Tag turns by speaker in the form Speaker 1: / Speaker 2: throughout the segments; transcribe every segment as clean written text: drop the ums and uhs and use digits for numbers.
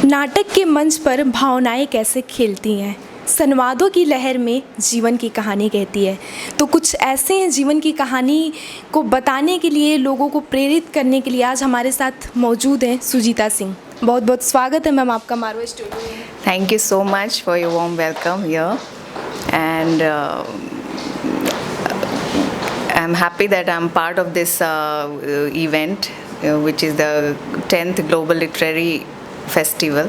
Speaker 1: नाटक के मंच पर भावनाएं कैसे खेलती हैं, संवादों की लहर में जीवन की कहानी कहती है। तो कुछ ऐसे हैं जीवन की कहानी को बताने के लिए, लोगों को प्रेरित करने के लिए आज हमारे साथ मौजूद हैं सुजीता सिंह। बहुत बहुत स्वागत है मैम आपका मारवा स्टूडियो में।
Speaker 2: Thank you so much for your warm welcome here, and I'm happy that I'm part of this event, which is the 10th Global Literary Festival.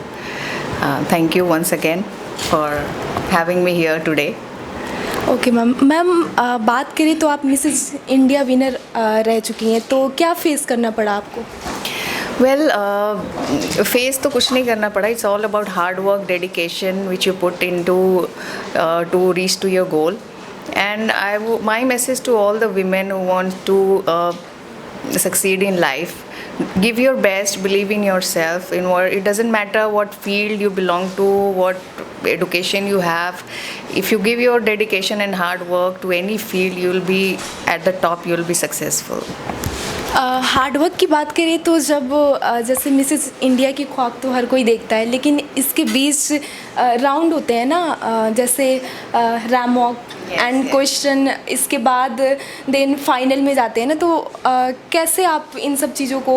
Speaker 2: Thank you once again for having me here today.
Speaker 1: Okay ma'am बात करें तो आप Mrs India winner रह चुकी हैं, तो क्या face करना पड़ा आपको?
Speaker 2: Well, फेस तो कुछ नहीं करना पड़ा. It's all about hard work, dedication, which you put into to reach to your goal. And my message to all the women who want to succeed in life: give your best, believe in yourself. It doesn't matter what field you belong to, what education you have. If you give your dedication and hard work to any field, you'll be at the top. You'll be successful.
Speaker 1: Hard work की बात करें तो जब जैसे Mrs India की ख्वाब तो हर कोई देखता है, लेकिन इसके बीच राउंड होते हैं ना, जैसे रैम वॉक एंड क्वेश्चन, इसके बाद देन फाइनल में जाते हैं ना, तो कैसे आप इन सब चीज़ों को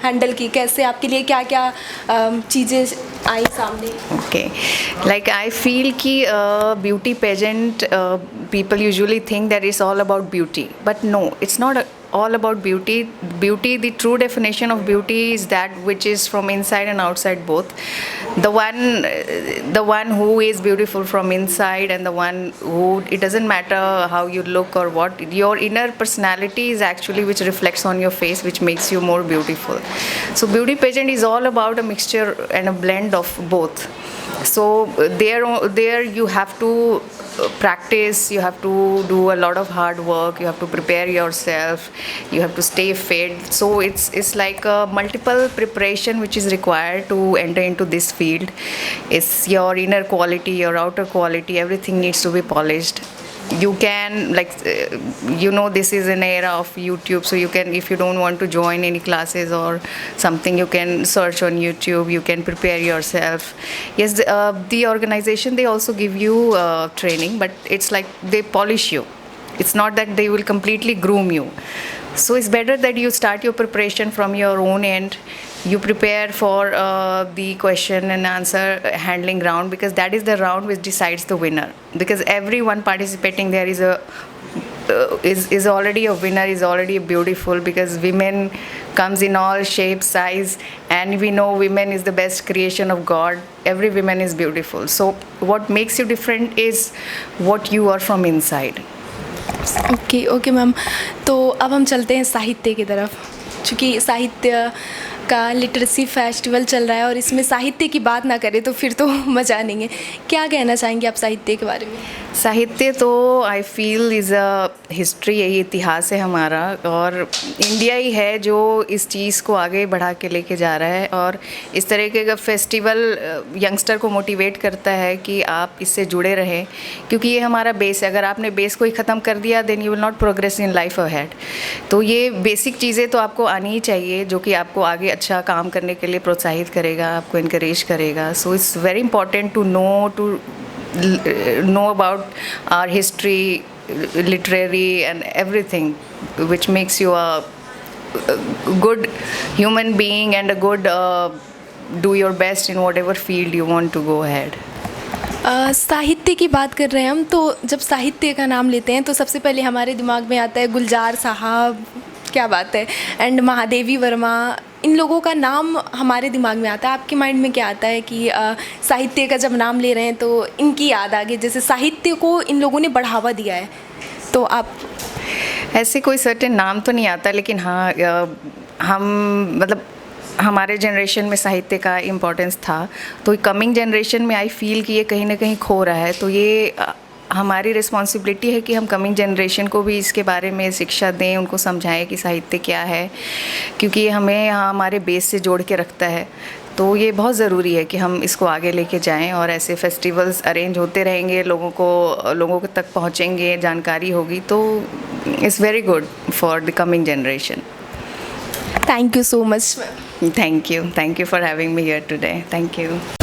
Speaker 1: हैंडल की, कैसे आपके लिए क्या क्या चीज़ें आई सामने?
Speaker 2: Okay, like I feel कि beauty pageant, people usually think that it's all about beauty, but no, it's not all about beauty. The true definition of beauty is that which is from inside and outside both. The one who is beautiful from inside, and the one who, it doesn't matter how you look or what, your inner personality is actually which reflects on your face, which makes you more beautiful. So beauty pageant is all about a mixture and a blend of both. So there you have to practice, you have to do a lot of hard work, you have to prepare yourself, you have to stay fit. So it's like a multiple preparation which is required to enter into this field. It's your inner quality, your outer quality, everything needs to be polished. You can, like, this is an era of YouTube, so you can, if you don't want to join any classes or something, you can search on YouTube, you can prepare yourself. Yes, the organization, they also give you training, but it's like they polish you. It's not that they will completely groom you. So it's better that you start your preparation from your own end. You prepare for the question and answer handling round, because that is the round which decides the winner. Because everyone participating there is already a winner, is already beautiful, because women comes in all shapes, size, and we know women is the best creation of God. Every woman is beautiful. So what makes you different is what you are from inside.
Speaker 1: Okay ma'am, तो अब हम चलते हैं साहित्य की तरफ, क्योंकि साहित्य का लिटरेसी फेस्टिवल चल रहा है और इसमें साहित्य की बात ना करें तो फिर तो मज़ा नहीं है। क्या कहना चाहेंगे आप साहित्य के बारे में?
Speaker 2: साहित्य तो I feel is a history, यही इतिहास है हमारा, और इंडिया ही है जो इस चीज़ को आगे बढ़ा के लेके जा रहा है। और इस तरीके का फेस्टिवल यंगस्टर को मोटिवेट करता है कि आप इससे जुड़े रहें, क्योंकि ये हमारा बेस है। अगर आपने बेस को ही ख़त्म कर दिया, then you will not progress in life ahead. तो ये बेसिक चीज़ें तो आपको आनी ही चाहिए, जो कि आपको आगे अच्छा काम करने के लिए प्रोत्साहित करेगा, आपको इनकरेज करेगा। So it's very important to know about our history, literary, and everything, which makes you a good human being and a good do your best in whatever field you want to go ahead.
Speaker 1: साहित्य की बात कर रहे हैं हम, तो जब साहित्य का नाम लेते हैं तो सबसे पहले हमारे दिमाग में आता है गुलजार साहब, क्या बात है, एंड महादेवी वर्मा, इन लोगों का नाम हमारे दिमाग में आता है। आपके माइंड में क्या आता है कि साहित्य का जब नाम ले रहे हैं तो इनकी याद आ गई, जैसे साहित्य को इन लोगों ने बढ़ावा दिया है, तो आप?
Speaker 2: ऐसे कोई सर्टेन नाम तो नहीं आता, लेकिन हाँ, हम मतलब हमारे जनरेशन में साहित्य का इम्पोर्टेंस था, तो कमिंग जनरेशन में आई फील कि ये कहीं ना कहीं खो रहा है। तो ये हमारी रिस्पॉन्सिबिलिटी है कि हम कमिंग जनरेशन को भी इसके बारे में शिक्षा दें, उनको समझाएं कि साहित्य क्या है, क्योंकि ये हमें यहाँ हमारे बेस से जोड़ के रखता है। तो ये बहुत ज़रूरी है कि हम इसको आगे लेके जाएं, और ऐसे फेस्टिवल्स अरेंज होते रहेंगे, लोगों तक पहुँचेंगे, जानकारी होगी, तो it's very good for the coming generation.
Speaker 1: Thank you so much ma'am.
Speaker 2: Thank you for having me here today. Thank you.